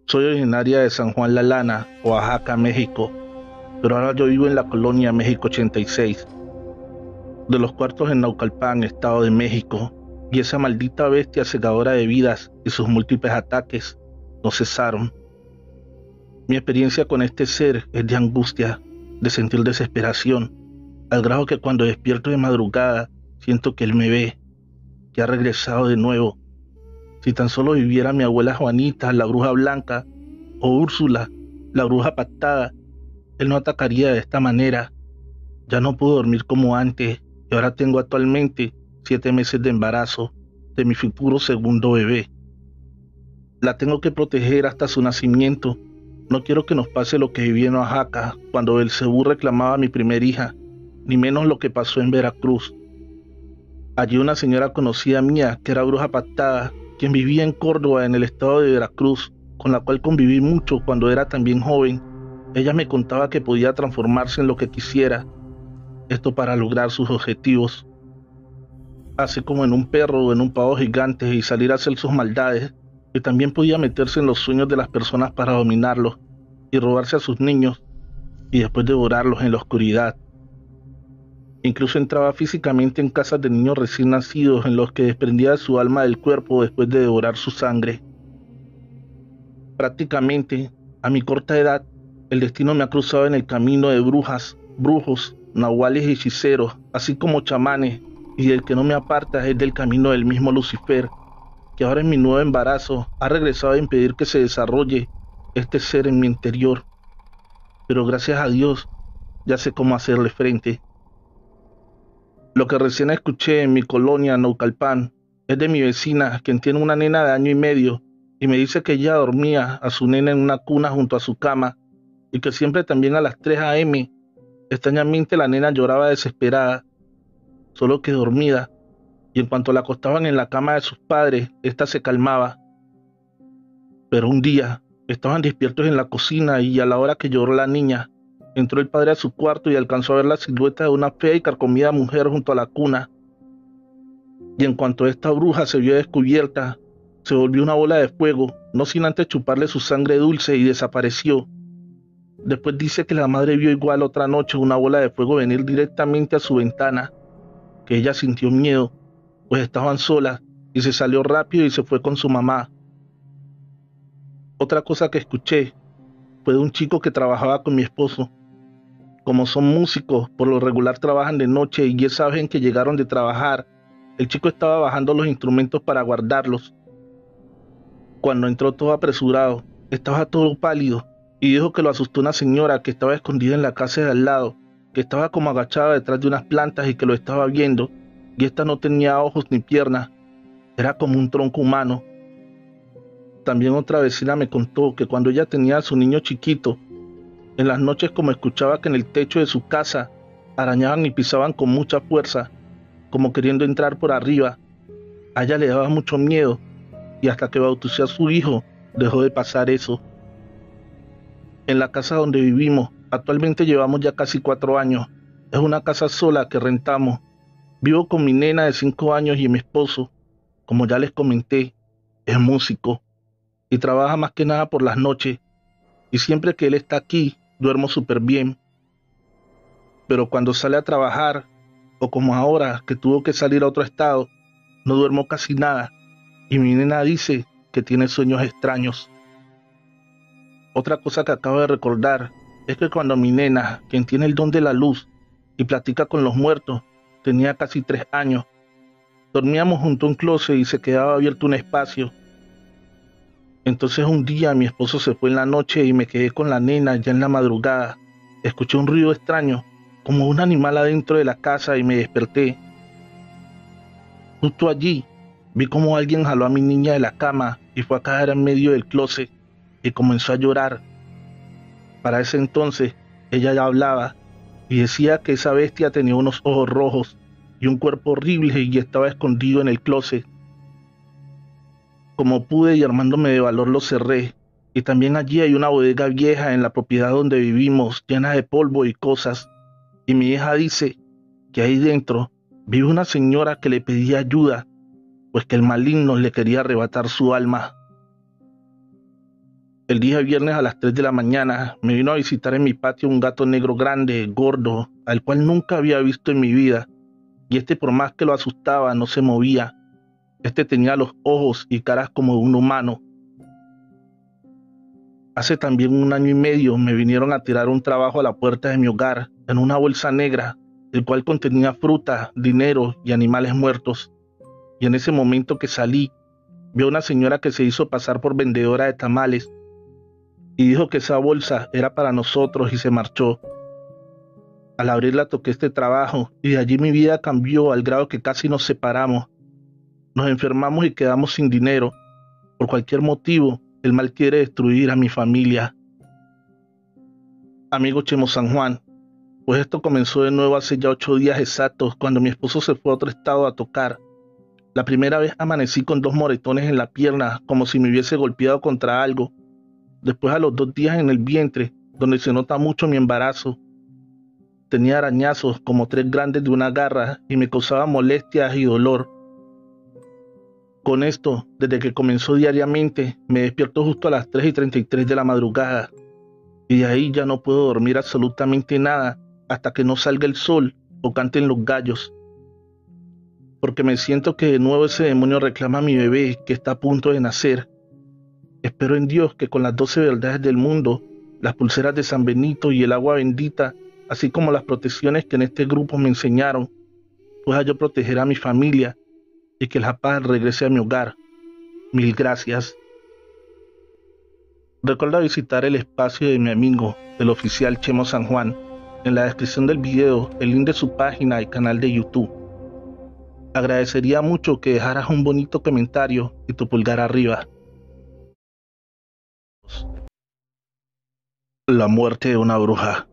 A: Soy originaria de San Juan La Lana, Oaxaca, México, pero ahora yo vivo en la colonia México 86, de los cuartos en Naucalpan, Estado de México, y esa maldita bestia cegadora de vidas y sus múltiples ataques no cesaron. Mi experiencia con este ser es de angustia, de sentir desesperación, al grado que cuando despierto de madrugada siento que él me ve, que ha regresado de nuevo. Si tan solo viviera mi abuela Juanita, la bruja blanca, o Úrsula, la bruja pactada, él no atacaría de esta manera. Ya no puedo dormir como antes y ahora tengo actualmente 7 meses de embarazo de mi futuro segundo bebé. La tengo que proteger hasta su nacimiento. No quiero que nos pase lo que viví en Oaxaca cuando Belcebú reclamaba a mi primer hija, ni menos lo que pasó en Veracruz. Allí una señora conocida mía, que era bruja pactada, quien vivía en Córdoba, en el estado de Veracruz, con la cual conviví mucho cuando era también joven. Ella me contaba que podía transformarse en lo que quisiera, esto para lograr sus objetivos, así como en un perro o en un pavo gigante y salir a hacer sus maldades, que también podía meterse en los sueños de las personas para dominarlos y robarse a sus niños y después devorarlos en la oscuridad. Incluso entraba físicamente en casas de niños recién nacidos en los que desprendía su alma del cuerpo después de devorar su sangre. Prácticamente, a mi corta edad, el destino me ha cruzado en el camino de brujas, brujos, nahuales y hechiceros, así como chamanes, y del que no me aparta es del camino del mismo Lucifer, que ahora en mi nuevo embarazo ha regresado a impedir que se desarrolle este ser en mi interior. Pero gracias a Dios, ya sé cómo hacerle frente. Lo que recién escuché en mi colonia Naucalpan es de mi vecina, quien tiene una nena de 1 año y medio, y me dice que ella dormía a su nena en una cuna junto a su cama, y que siempre también a las 3 a.m., extrañamente la nena lloraba desesperada, solo que dormida, y en cuanto la acostaban en la cama de sus padres, ésta se calmaba. Pero un día, estaban despiertos en la cocina y a la hora que lloró la niña, entró el padre a su cuarto y alcanzó a ver la silueta de una fea y carcomida mujer junto a la cuna. Y en cuanto esta bruja se vio descubierta, se volvió una bola de fuego, no sin antes chuparle su sangre dulce, y desapareció. Después dice que la madre vio igual otra noche una bola de fuego venir directamente a su ventana, que ella sintió miedo, pues estaban solas, y se salió rápido y se fue con su mamá. Otra cosa que escuché fue de un chico que trabajaba con mi esposo. Como son músicos, por lo regular trabajan de noche, y esa vez en que llegaron de trabajar, el chico estaba bajando los instrumentos para guardarlos. Cuando entró todo apresurado, estaba todo pálido y dijo que lo asustó una señora que estaba escondida en la casa de al lado, que estaba como agachada detrás de unas plantas y que lo estaba viendo, y esta no tenía ojos ni piernas, era como un tronco humano. También otra vecina me contó que cuando ella tenía a su niño chiquito, en las noches como escuchaba que en el techo de su casa arañaban y pisaban con mucha fuerza, como queriendo entrar por arriba, a ella le daba mucho miedo y hasta que bautizó a su hijo dejó de pasar eso. En la casa donde vivimos, actualmente llevamos ya casi 4 años. Es una casa sola que rentamos. Vivo con mi nena de 5 años y mi esposo, como ya les comenté, es músico y trabaja más que nada por las noches. Y siempre que él está aquí, duermo súper bien. Pero cuando sale a trabajar, o como ahora que tuvo que salir a otro estado, no duermo casi nada. Y mi nena dice que tiene sueños extraños. Otra cosa que acabo de recordar es que cuando mi nena, quien tiene el don de la luz y platica con los muertos, tenía casi 3 años, dormíamos junto a un closet y se quedaba abierto un espacio. Entonces un día mi esposo se fue en la noche y me quedé con la nena ya en la madrugada. Escuché un ruido extraño, como un animal adentro de la casa y me desperté. Justo allí vi como alguien jaló a mi niña de la cama y fue a caer en medio del closet y comenzó a llorar. Para ese entonces ella ya hablaba y decía que esa bestia tenía unos ojos rojos y un cuerpo horrible y estaba escondido en el closet. Como pude y armándome de valor lo cerré. Y también allí hay una bodega vieja en la propiedad donde vivimos, llena de polvo y cosas. Y mi hija dice que ahí dentro vive una señora que le pedía ayuda, pues que el maligno le quería arrebatar su alma. El día viernes a las 3 de la mañana me vino a visitar en mi patio un gato negro grande, gordo, al cual nunca había visto en mi vida. Y por más que lo asustaba, no se movía. Tenía los ojos y caras como de un humano. Hace también 1 año y medio me vinieron a tirar un trabajo a la puerta de mi hogar en una bolsa negra, el cual contenía fruta, dinero y animales muertos. Y en ese momento que salí, vi a una señora que se hizo pasar por vendedora de tamales y dijo que esa bolsa era para nosotros y se marchó. Al abrirla toqué trabajo y de allí mi vida cambió al grado que casi nos separamos. Nos enfermamos y quedamos sin dinero. Por cualquier motivo, el mal quiere destruir a mi familia. Amigo Chemo San Juan, pues esto comenzó de nuevo hace ya 8 días exactos, cuando mi esposo se fue a otro estado a tocar. La primera vez amanecí con 2 moretones en la pierna, como si me hubiese golpeado contra algo. Después a los 2 días en el vientre, donde se nota mucho mi embarazo. Tenía arañazos como 3 grandes de una garra y me causaba molestias y dolor. Con esto, desde que comenzó diariamente, me despierto justo a las 3:33 de la madrugada. Y de ahí ya no puedo dormir absolutamente nada hasta que no salga el sol o canten los gallos. Porque me siento que de nuevo ese demonio reclama a mi bebé que está a punto de nacer. Espero en Dios que con las 12 verdades del mundo, las pulseras de San Benito y el agua bendita, así como las protecciones que en este grupo me enseñaron, pueda yo proteger a mi familia y que la paz regrese a mi hogar. Mil gracias. Recuerda visitar el espacio de mi amigo, el oficial Chemo San Juan. En la descripción del video, el link de su página y canal de YouTube. Agradecería mucho que dejaras un bonito comentario y tu pulgar arriba. La muerte de una bruja,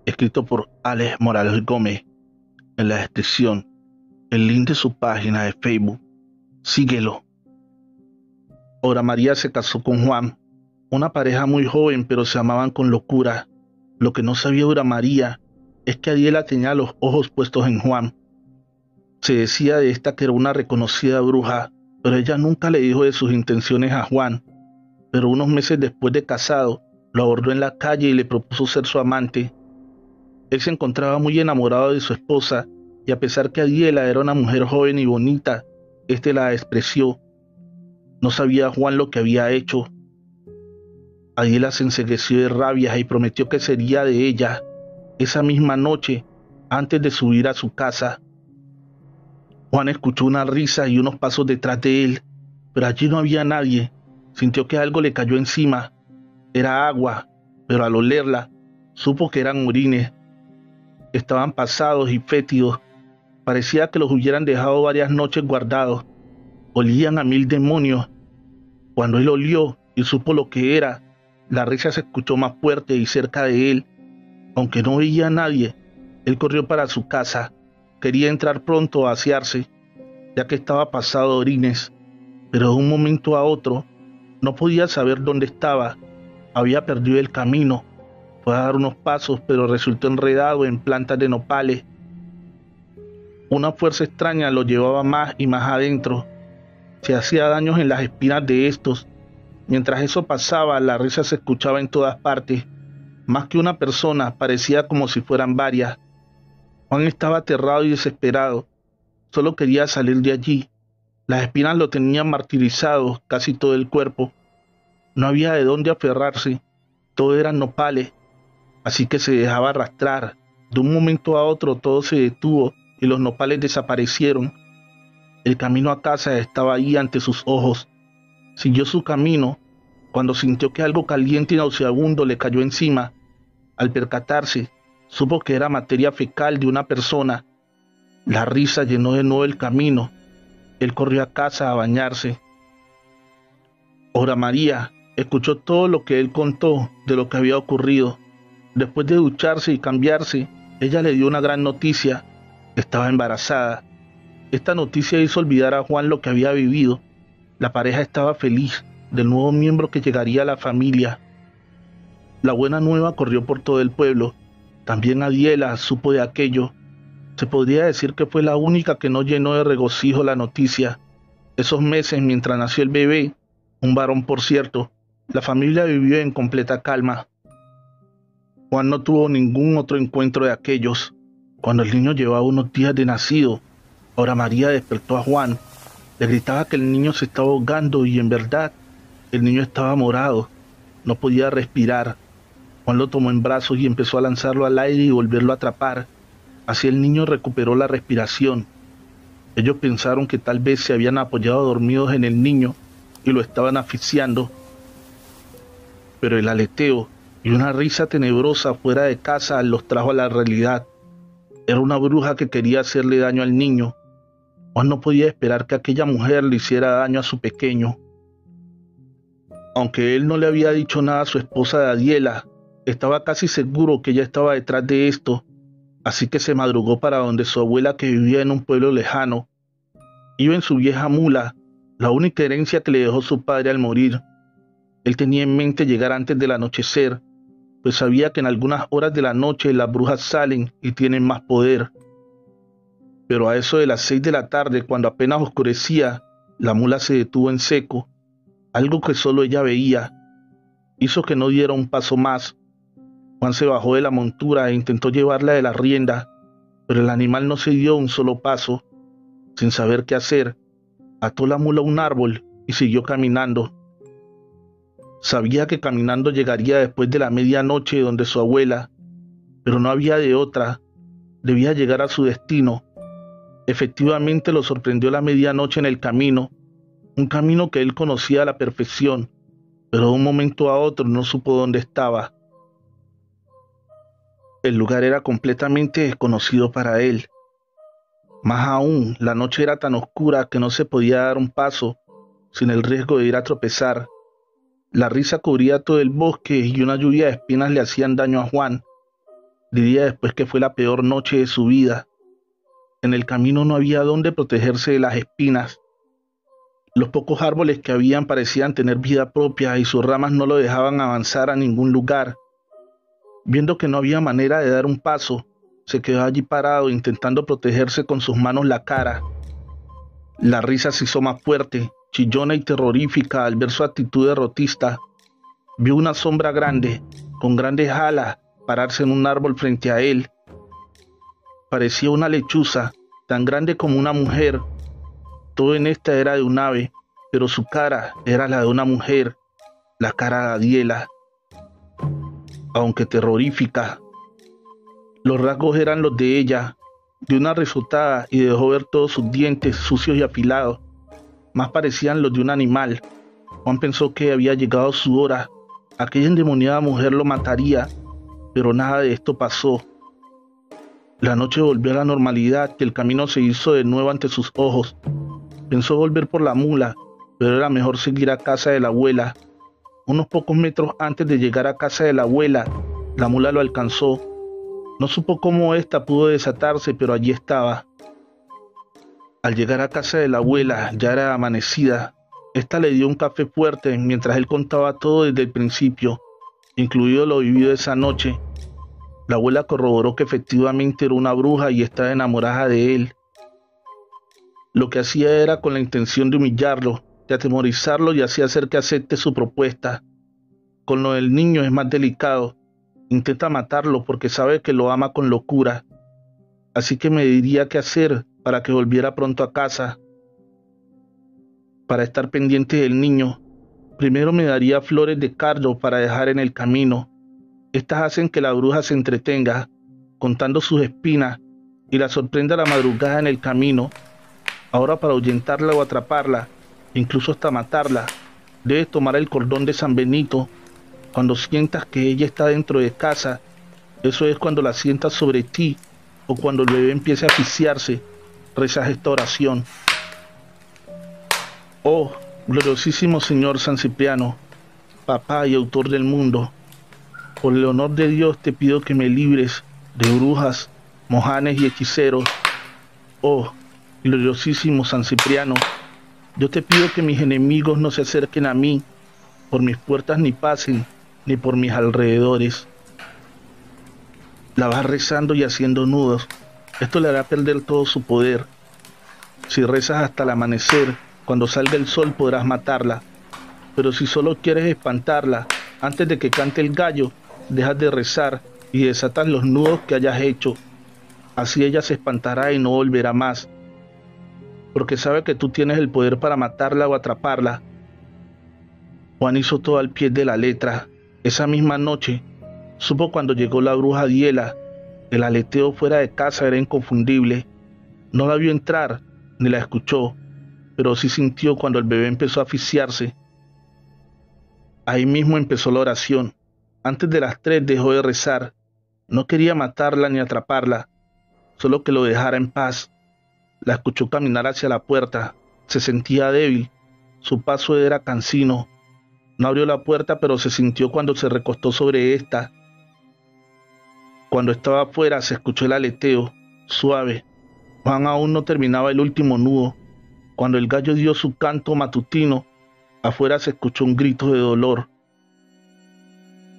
A: escrito por Alex Morales Gómez. En la descripción, el link de su página de Facebook. Síguelo. Aura María se casó con Juan, una pareja muy joven, pero se amaban con locura. Lo que no sabía Aura María es que Adiela tenía los ojos puestos en Juan. Se decía de esta que era una reconocida bruja, pero ella nunca le dijo de sus intenciones a Juan. Pero unos meses después de casado, lo abordó en la calle y le propuso ser su amante. Él se encontraba muy enamorado de su esposa, y a pesar que Adiela era una mujer joven y bonita, la despreció. No sabía Juan lo que había hecho. Adiela se encegueció de rabia y prometió que sería de ella esa misma noche antes de subir a su casa. Juan escuchó una risa y unos pasos detrás de él, pero allí no había nadie. Sintió que algo le cayó encima. Era agua, pero al olerla, supo que eran orines. Estaban pasados y fétidos. Parecía que los hubieran dejado varias noches guardados. Olían a mil demonios. Cuando él olió y supo lo que era, la risa se escuchó más fuerte y cerca de él. Aunque no veía a nadie, él corrió para su casa. Quería entrar pronto a asearse, ya que estaba pasado de orines, pero de un momento a otro no podía saber dónde estaba. Había perdido el camino. Fue a dar unos pasos, pero resultó enredado en plantas de nopales. Una fuerza extraña lo llevaba más y más adentro. Se hacía daños en las espinas de estos. Mientras eso pasaba, la risa se escuchaba en todas partes. Más que una persona, parecía como si fueran varias. Juan estaba aterrado y desesperado. Solo quería salir de allí. Las espinas lo tenían martirizado casi todo el cuerpo. No había de dónde aferrarse. Todo eran nopales. Así que se dejaba arrastrar. De un momento a otro todo se detuvo y los nopales desaparecieron. El camino a casa estaba ahí ante sus ojos. Siguió su camino cuando sintió que algo caliente y nauseabundo le cayó encima. Al percatarse, supo que era materia fecal de una persona. La risa llenó de nuevo el camino. Él corrió a casa a bañarse. Ora María escuchó todo lo que él contó de lo que había ocurrido. Después de ducharse y cambiarse, ella le dio una gran noticia. Estaba embarazada. Esta noticia hizo olvidar a Juan lo que había vivido. La pareja estaba feliz del nuevo miembro que llegaría a la familia. La buena nueva corrió por todo el pueblo. También Adiela supo de aquello. Se podría decir que fue la única que no llenó de regocijo la noticia. Esos meses mientras nació el bebé, un varón por cierto, la familia vivió en completa calma. Juan no tuvo ningún otro encuentro de aquellos. Cuando el niño llevaba unos días de nacido, Ora María despertó a Juan. Le gritaba que el niño se estaba ahogando y en verdad el niño estaba morado. No podía respirar. Juan lo tomó en brazos y empezó a lanzarlo al aire y volverlo a atrapar. Así el niño recuperó la respiración. Ellos pensaron que tal vez se habían apoyado dormidos en el niño y lo estaban asfixiando. Pero el aleteo y una risa tenebrosa fuera de casa los trajo a la realidad. Era una bruja que quería hacerle daño al niño. Juan no podía esperar que aquella mujer le hiciera daño a su pequeño. Aunque él no le había dicho nada a su esposa Adiela, estaba casi seguro que ella estaba detrás de esto, así que se madrugó para donde su abuela, que vivía en un pueblo lejano. Iba en su vieja mula, la única herencia que le dejó su padre al morir. Él tenía en mente llegar antes del anochecer, pues sabía que en algunas horas de la noche las brujas salen y tienen más poder. Pero a eso de las 6 de la tarde, cuando apenas oscurecía, la mula se detuvo en seco. Algo que solo ella veía hizo que no diera un paso más. Juan se bajó de la montura e intentó llevarla de la rienda, pero el animal no se dio un solo paso. Sin saber qué hacer, ató la mula a un árbol y siguió caminando. Sabía que caminando llegaría después de la medianoche donde su abuela, pero no había de otra. Debía llegar a su destino. Efectivamente lo sorprendió la medianoche en el camino, un camino que él conocía a la perfección, pero de un momento a otro no supo dónde estaba. El lugar era completamente desconocido para él. Más aún, la noche era tan oscura que no se podía dar un paso sin el riesgo de ir a tropezar. La risa cubría todo el bosque y una lluvia de espinas le hacían daño a Juan. Diría después que fue la peor noche de su vida. En el camino no había dónde protegerse de las espinas. Los pocos árboles que habían parecían tener vida propia y sus ramas no lo dejaban avanzar a ningún lugar. Viendo que no había manera de dar un paso, se quedó allí parado intentando protegerse con sus manos la cara. La risa se hizo más fuerte, chillona y terrorífica al ver su actitud derrotista. Vio una sombra grande, con grandes alas, pararse en un árbol frente a él. Parecía una lechuza, tan grande como una mujer. Todo en esta era de un ave, pero su cara era la de una mujer, la cara de Adiela, aunque terrorífica. Los rasgos eran los de ella, de una risotada y dejó ver todos sus dientes sucios y afilados. Más parecían los de un animal. Juan pensó que había llegado su hora. Aquella endemoniada mujer lo mataría, pero nada de esto pasó. La noche volvió a la normalidad y el camino se hizo de nuevo ante sus ojos. Pensó volver por la mula, pero era mejor seguir a casa de la abuela. Unos pocos metros antes de llegar a casa de la abuela, la mula lo alcanzó. No supo cómo ésta pudo desatarse, pero allí estaba. Al llegar a casa de la abuela, ya era amanecida. Esta le dio un café fuerte mientras él contaba todo desde el principio, incluido lo vivido esa noche. La abuela corroboró que efectivamente era una bruja y estaba enamorada de él. Lo que hacía era con la intención de humillarlo, de atemorizarlo y así hacer que acepte su propuesta. Con lo del niño es más delicado. Intenta matarlo porque sabe que lo ama con locura. Así que me diría qué hacer para que volviera pronto a casa. Para estar pendiente del niño, primero me daría flores de cardo para dejar en el camino. Estas hacen que la bruja se entretenga, contando sus espinas, y la sorprenda a la madrugada en el camino. Ahora, para ahuyentarla o atraparla, incluso hasta matarla, debes tomar el cordón de San Benito. Cuando sientas que ella está dentro de casa, eso es cuando la sientas sobre ti, o cuando el bebé empiece a asfixiarse, rezas esta oración. Oh, gloriosísimo Señor San Cipriano, papá y autor del mundo, por el honor de Dios te pido que me libres de brujas, mojanes y hechiceros. Oh, gloriosísimo San Cipriano, yo te pido que mis enemigos no se acerquen a mí, por mis puertas ni pasen, ni por mis alrededores. La vas rezando y haciendo nudos. Esto le hará perder todo su poder. Si rezas hasta el amanecer, cuando salga el sol podrás matarla. Pero si solo quieres espantarla, antes de que cante el gallo, dejas de rezar y desatas los nudos que hayas hecho. Así ella se espantará y no volverá más, porque sabe que tú tienes el poder para matarla o atraparla. Juan hizo todo al pie de la letra. Esa misma noche, supo cuando llegó la bruja Diela. El aleteo fuera de casa era inconfundible. No la vio entrar, ni la escuchó, pero sí sintió cuando el bebé empezó a asfixiarse. Ahí mismo empezó la oración. Antes de las 3 dejó de rezar. No quería matarla ni atraparla, solo que lo dejara en paz. La escuchó caminar hacia la puerta. Se sentía débil. Su paso era cansino. No abrió la puerta, pero se sintió cuando se recostó sobre esta. Cuando estaba afuera se escuchó el aleteo, suave. Juan aún no terminaba el último nudo. Cuando el gallo dio su canto matutino, afuera se escuchó un grito de dolor.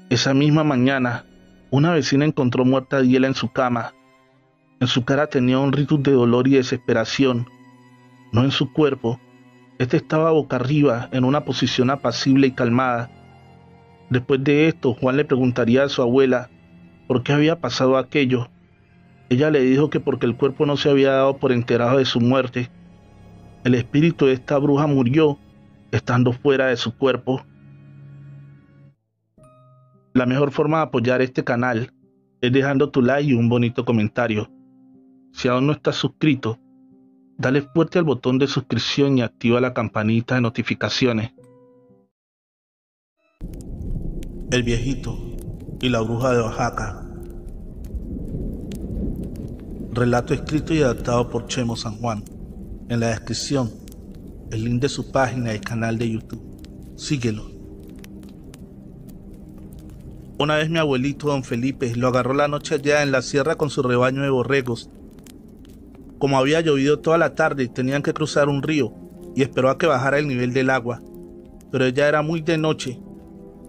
A: Esa misma mañana, una vecina encontró muerta a Diela en su cama. En su cara tenía un rictus de dolor y desesperación, no en su cuerpo. Este estaba boca arriba, en una posición apacible y calmada. Después de esto, Juan le preguntaría a su abuela por qué había pasado aquello. Ella le dijo que porque el cuerpo no se había dado por enterado de su muerte. El espíritu de esta bruja murió estando fuera de su cuerpo. La mejor forma de apoyar este canal es dejando tu like y un bonito comentario. Si aún no estás suscrito, dale fuerte al botón de suscripción y activa la campanita de notificaciones. El viejito y la bruja de Oaxaca. Relato escrito y adaptado por Chemo San Juan. En la descripción, el link de su página y canal de YouTube. Síguelo. Una vez mi abuelito, don Felipe, lo agarró la noche allá en la sierra con su rebaño de borregos. Como había llovido toda la tarde, tenían que cruzar un río y esperó a que bajara el nivel del agua, pero ya era muy de noche.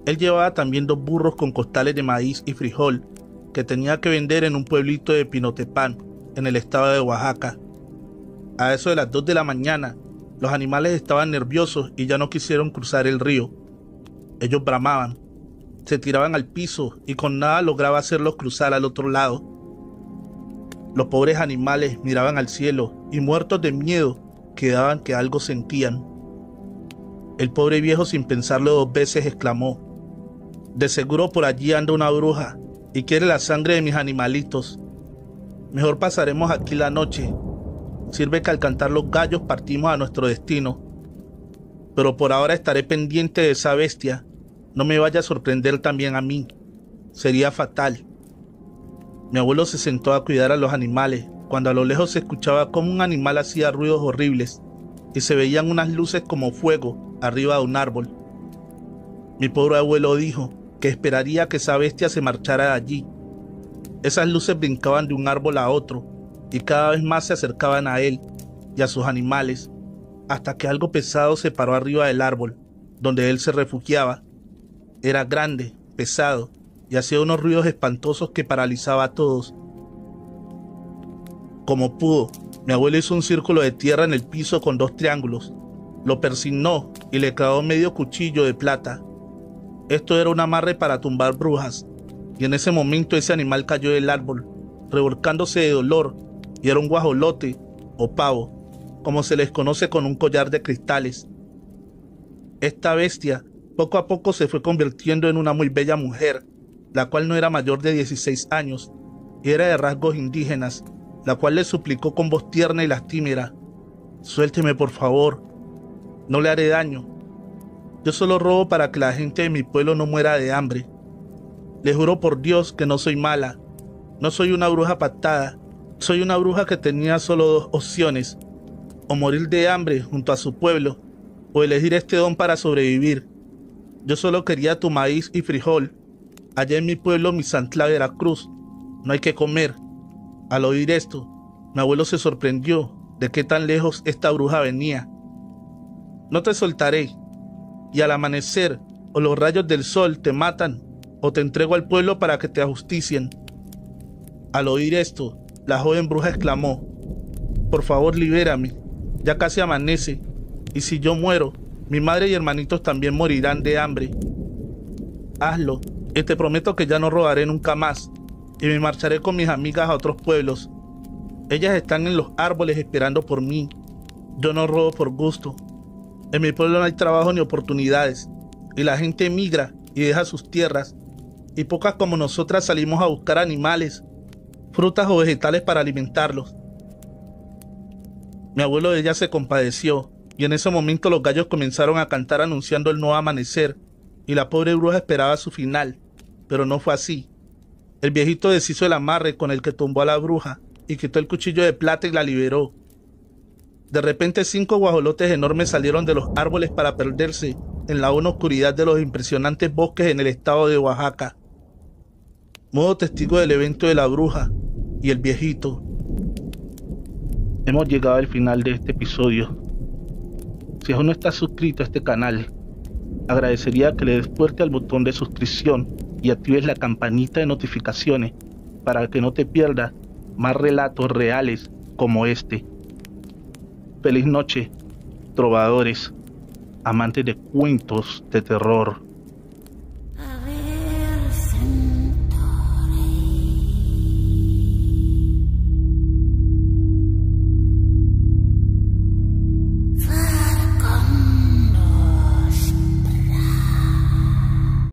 A: Él llevaba también 2 burros con costales de maíz y frijol que tenía que vender en un pueblito de Pinotepán, en el estado de Oaxaca. A eso de las 2 de la mañana, los animales estaban nerviosos y ya no quisieron cruzar el río. Ellos bramaban, se tiraban al piso y con nada lograba hacerlos cruzar al otro lado. Los pobres animales miraban al cielo y muertos de miedo quedaban que algo sentían. El pobre viejo, sin pensarlo 2 veces, exclamó: "De seguro por allí anda una bruja y quiere la sangre de mis animalitos. Mejor pasaremos aquí la noche. Sirve que al cantar los gallos partimos a nuestro destino". pero por ahora estaré pendiente de esa bestia. No me vaya a sorprender también a mí. Sería fatal. Mi abuelo se sentó a cuidar a los animales, cuando a lo lejos se escuchaba como un animal hacía ruidos horribles y se veían unas luces como fuego arriba de un árbol. Mi pobre abuelo dijo que esperaría que esa bestia se marchara de allí. Esas luces brincaban de un árbol a otro y cada vez más se acercaban a él y a sus animales, hasta que algo pesado se paró arriba del árbol, donde él se refugiaba. Era grande, pesado, y hacía unos ruidos espantosos que paralizaba a todos. Como pudo, mi abuelo hizo un círculo de tierra en el piso con 2 triángulos, lo persignó y le clavó medio cuchillo de plata. Esto era un amarre para tumbar brujas, y en ese momento ese animal cayó del árbol, revolcándose de dolor, y era un guajolote o pavo, como se les conoce, con un collar de cristales. Esta bestia poco a poco se fue convirtiendo en una muy bella mujer, la cual no era mayor de 16 años y era de rasgos indígenas, la cual le suplicó con voz tierna y lastimera: «Suélteme, por favor, no le haré daño. Yo solo robo para que la gente de mi pueblo no muera de hambre. Le juro por Dios que no soy mala, no soy una bruja pactada, soy una bruja que tenía solo 2 opciones, o morir de hambre junto a su pueblo, o elegir este don para sobrevivir. Yo solo quería tu maíz y frijol. Allá en mi pueblo, Misantla, Veracruz, no hay que comer». Al oír esto, mi abuelo se sorprendió de qué tan lejos esta bruja venía. «No te soltaré, y al amanecer o los rayos del sol te matan, o te entrego al pueblo para que te ajusticien». Al oír esto, la joven bruja exclamó: «Por favor, libérame, ya casi amanece, y si yo muero, mi madre y hermanitos también morirán de hambre. Hazlo, y te prometo que ya no robaré nunca más, y me marcharé con mis amigas a otros pueblos. Ellas están en los árboles esperando por mí. Yo no robo por gusto. En mi pueblo no hay trabajo ni oportunidades, y la gente emigra y deja sus tierras, y pocas como nosotras salimos a buscar animales, frutas o vegetales para alimentarlos». Mi abuelo de ella se compadeció, y en ese momento los gallos comenzaron a cantar anunciando el nuevo amanecer, y la pobre bruja esperaba su final, pero no fue así. El viejito deshizo el amarre con el que tumbó a la bruja y quitó el cuchillo de plata y la liberó. De repente 5 guajolotes enormes salieron de los árboles para perderse en la honda oscuridad de los impresionantes bosques en el estado de Oaxaca. Modo testigo del evento de la bruja y el viejito. Hemos llegado al final de este episodio. Si aún no estás suscrito a este canal, agradecería que le des fuerte al botón de suscripción y actives la campanita de notificaciones para que no te pierdas más relatos reales como este. Feliz noche, trovadores, amantes de cuentos de terror.